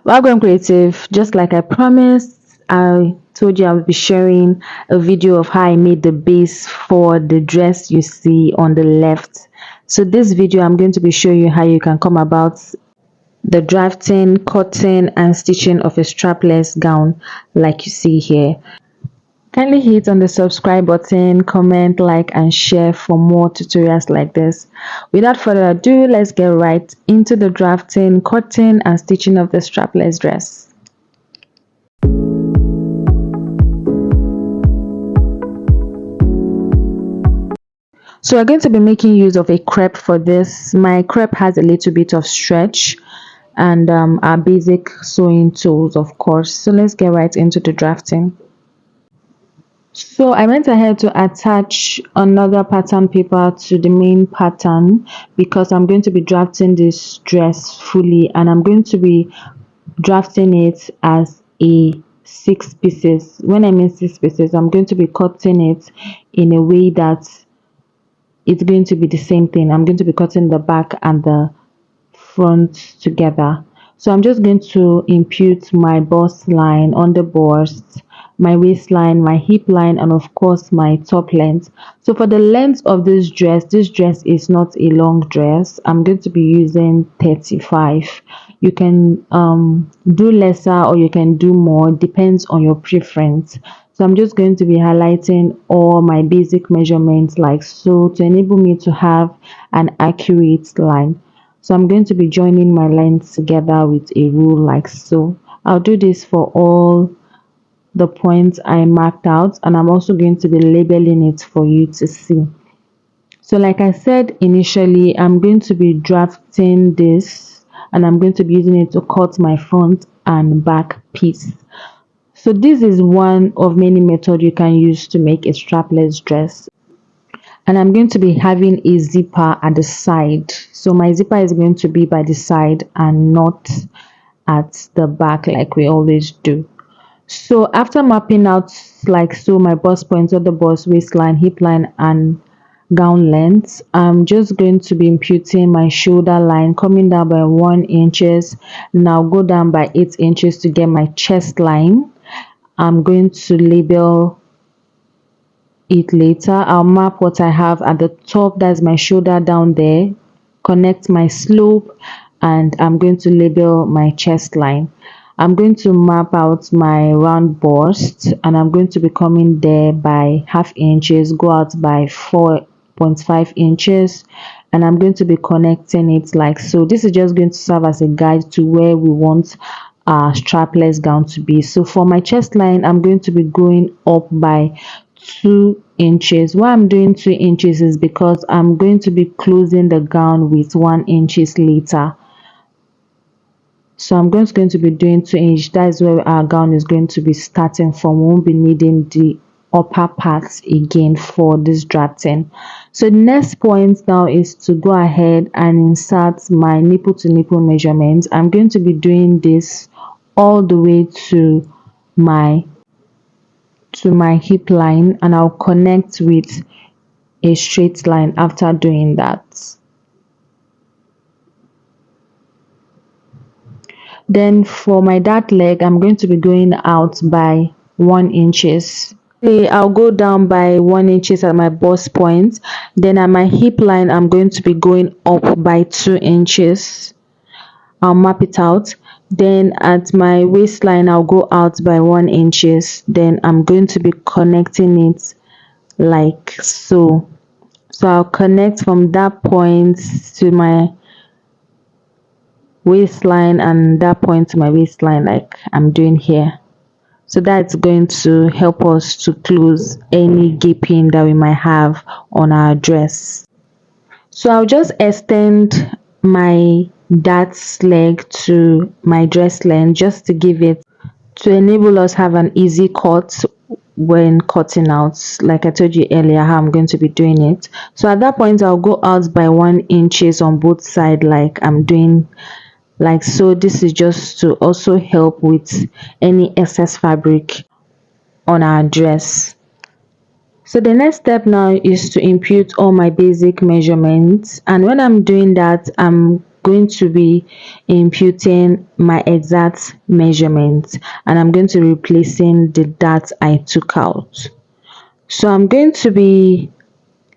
Welcome, creative. Just like I promised, I told you I would be sharing a video of how I made the base for the dress you see on the left. So this video, I'm going to be showing you how you can come about the drafting, cutting, and stitching of a strapless gown like you see here. Kindly hit on the subscribe button, comment, like, and share for more tutorials like this. Without further ado, let's get right into the drafting, cutting, and stitching of the strapless dress. So we're going to be making use of a crepe for this. My crepe has a little bit of stretch and our basic sewing tools, of course. So let's get right into the drafting. So I went ahead to attach another pattern paper to the main pattern because I'm going to be drafting this dress fully, and I'm going to be drafting it as a 6 pieces. When I mean 6 pieces, I'm going to be cutting it in a way that it's going to be the same thing. I'm going to be cutting the back and the front together. So I'm just going to impute my bust line on the bust, my waistline, my hip line, and of course my top length. So for the length of this dress is not a long dress. I'm going to be using 35. You can do lesser or you can do more, depends on your preference. So I'm just going to be highlighting all my basic measurements like so to enable me to have an accurate line. So I'm going to be joining my lines together with a rule like so. I'll do this for all the points I marked out, and I'm also going to be labeling it for you to see. So like I said initially, I'm going to be drafting this and I'm going to be using it to cut my front and back piece. So this is one of many methods you can use to make a strapless dress. And I'm going to be having a zipper at the side. So my zipper is going to be by the side and not at the back like we always do. So after mapping out like so my bust points of the bust, waistline, hip line, and gown length, I'm just going to be imputing my shoulder line, coming down by 1 inches. Now go down by 8 inches to get my chest line. I'm going to label it later. I'll map what I have at the top, that's my shoulder down there, connect my slope, and I'm going to label my chest line. I'm going to map out my round bust and I'm going to be coming there by ½ inches, go out by 4.5 inches, and I'm going to be connecting it like so. This is just going to serve as a guide to where we want our strapless gown to be. So for my chest line, I'm going to be going up by 2 inches. Why I'm doing 2 inches is because I'm going to be closing the gown with 1 inches later. So I'm going to be doing 2 inches. That is where our gown is going to be starting from. We won't be needing the upper parts again for this drafting. So the next point now is to go ahead and insert my nipple to nipple measurements. I'm going to be doing this all the way to my hip line, and I'll connect with a straight line after doing that. Then for my dart leg, I'm going to be going out by 1 inches. I'll go down by 1 inches at my bust point. Then at my hip line, I'm going to be going up by 2 inches. I'll map it out. Then at my waistline, I'll go out by 1 inches. Then I'm going to be connecting it like so. So I'll connect from that point to my waistline and that point to my waistline like I'm doing here. So that's going to help us to close any gaping that we might have on our dress. So I'll just extend my dart leg to my dress length just to give it, to enable us have an easy cut when cutting out, like I told you earlier how I'm going to be doing it. So at that point I'll go out by 1 inches on both sides like I'm doing like so. This is just to also help with any excess fabric on our dress. So the next step now is to impute all my basic measurements, and when I'm doing that, I'm going to be imputing my exact measurements, and I'm going to be replacing the that I took out. So I'm going to be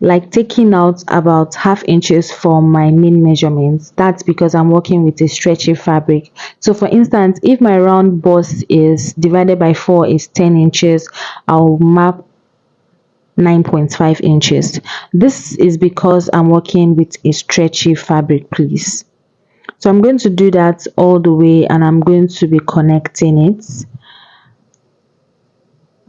like taking out about half inches from my main measurements. That's because I'm working with a stretchy fabric. So for instance, if my round bust is divided by 4 is 10 inches, I'll mark 9.5 inches. This is because I'm working with a stretchy fabric, please. So I'm going to do that all the way, and I'm going to be connecting it.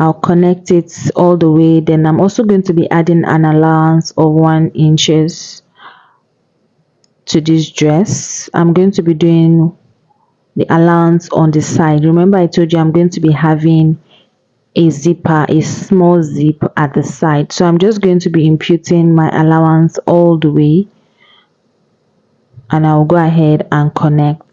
I'll connect it all the way. Then I'm also going to be adding an allowance of 1 inches to this dress. I'm going to be doing the allowance on the side. Remember I told you I'm going to be having a zipper, a small zip at the side. So I'm just going to be imputing my allowance all the way, and I'll go ahead and connect.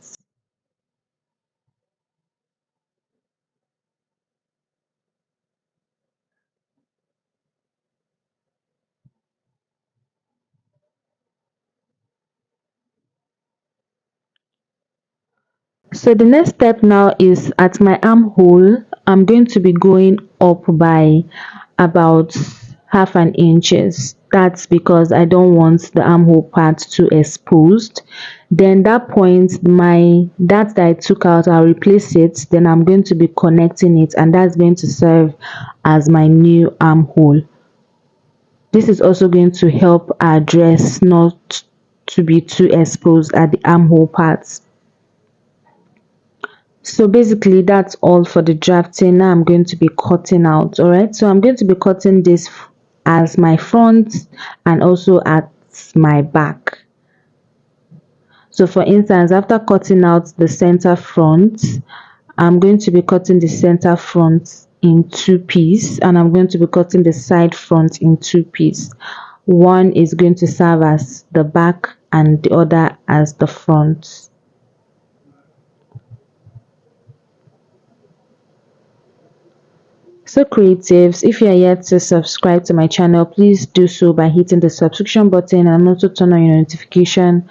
So the next step now is at my armhole. I'm going to be going up by about half an inches. That's because I don't want the armhole part too exposed. Then that point, my that I took out, I'll replace it. Then I'm going to be connecting it, and that's going to serve as my new armhole. This is also going to help our dress not to be too exposed at the armhole parts. So basically that's all for the drafting. Now I'm going to be cutting out. All right, so I'm going to be cutting this as my front and also at my back. So for instance, after cutting out the center front, I'm going to be cutting the center front in 2 pieces, and I'm going to be cutting the side front in 2 pieces. One is going to serve as the back and the other as the front. So creatives, if you are yet to subscribe to my channel, please do so by hitting the subscription button and also turn on your notification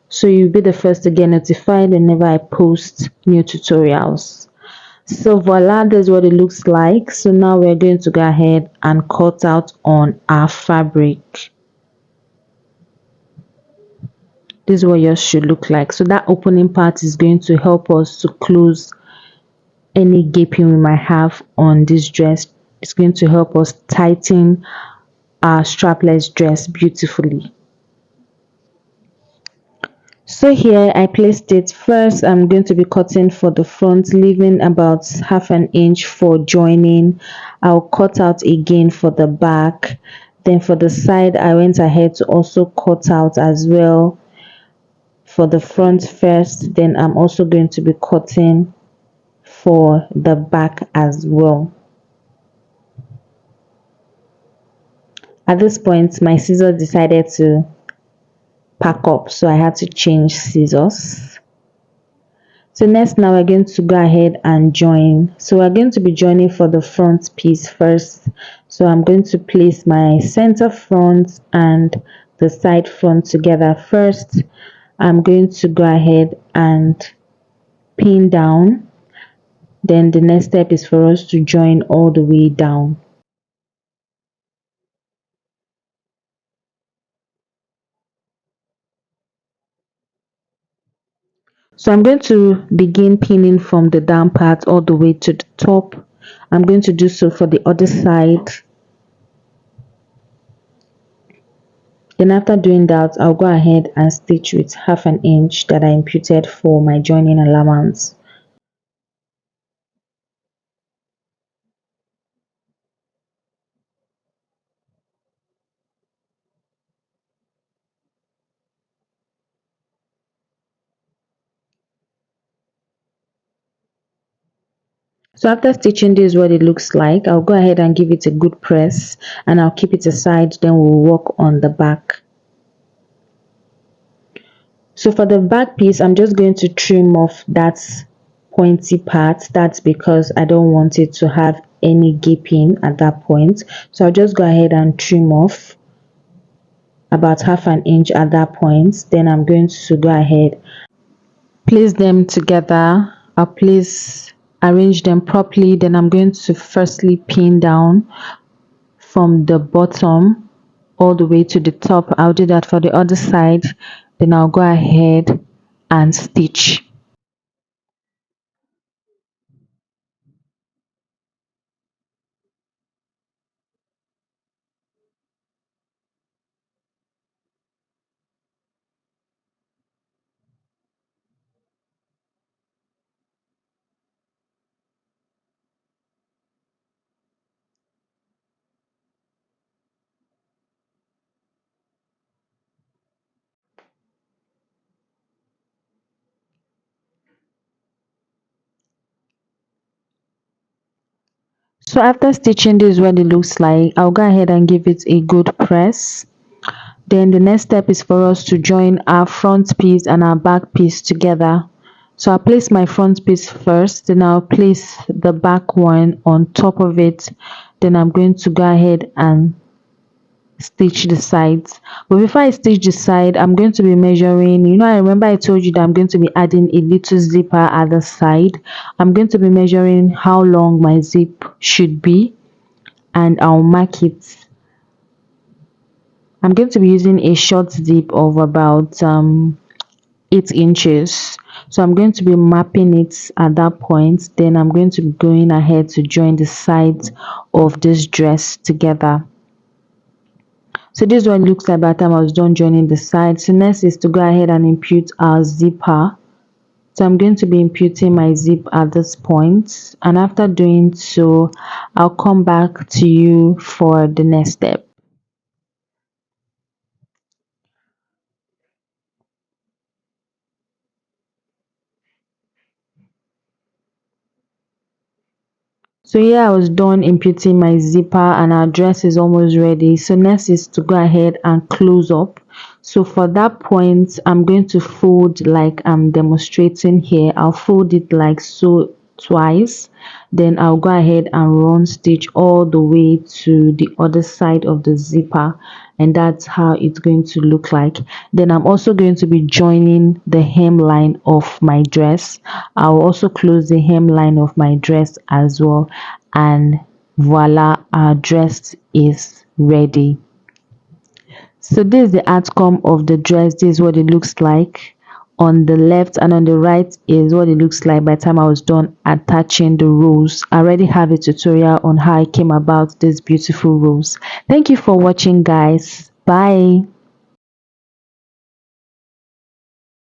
so you'll be the first to get notified whenever I post new tutorials. So voila, that's what it looks like. So now we're going to go ahead and cut out on our fabric. This is what yours should look like. So that opening part is going to help us to close any gaping we might have on this dress. It's going to help us tighten our strapless dress beautifully. So here I placed it. First I'm going to be cutting for the front, leaving about half an inch for joining. I'll cut out again for the back. Then for the side I went ahead to also cut out as well for the front first. Then I'm also going to be cutting for the back as well. At this point my scissors decided to pack up, so I had to change scissors. So next, now we're going to go ahead and join. So we're going to be joining for the front piece first. So I'm going to place my center front and the side front together first. I'm going to go ahead and pin down. Then the next step is for us to join all the way down. So I'm going to begin pinning from the down part all the way to the top. I'm going to do so for the other side. Then after doing that, I'll go ahead and stitch with half an inch that I imputed for my joining allowance. So after stitching, this is what it looks like. I'll go ahead and give it a good press, and I'll keep it aside. Then we'll work on the back. So for the back piece, I'm just going to trim off that pointy part. That's because I don't want it to have any gaping at that point. So I'll just go ahead and trim off about half an inch at that point. Then I'm going to go ahead, place them together. I'll place arrange them properly. Then I'm going to firstly pin down from the bottom all the way to the top. I'll do that for the other side. Then I'll go ahead and stitch. So after stitching, this is what it looks like. I'll go ahead and give it a good press. Then the next step is for us to join our front piece and our back piece together. So I'll place my front piece first, then I'll place the back one on top of it. Then I'm going to go ahead and stitch the sides. But before I stitch the side, I'm going to be measuring. I remember I told you that I'm going to be adding a little zipper at the side. I'm going to be measuring how long my zip should be, and I'll mark it. I'm going to be using a short zip of about 8 inches. So I'm going to be mapping it at that point. Then I'm going to be going ahead to join the sides of this dress together. So this is what it looks like by the time I was done joining the sides. So next is to go ahead and impute our zipper. So I'm going to be imputing my zip at this point, and after doing so, I'll come back to you for the next step. So here I was done imputing my zipper and our dress is almost ready. So next is to go ahead and close up. So for that point, I'm going to fold like I'm demonstrating here. I'll fold it like so twice. Then I'll go ahead and run stitch all the way to the other side of the zipper, and that's how it's going to look like. Then I'm also going to be joining the hemline of my dress. I'll also close the hemline of my dress as well, and voila, our dress is ready. So this is the outcome of the dress. This is what it looks like on the left, and on the right is what it looks like by the time I was done attaching the rows. I already have a tutorial on how I came about this beautiful rows. Thank you for watching, guys. Bye.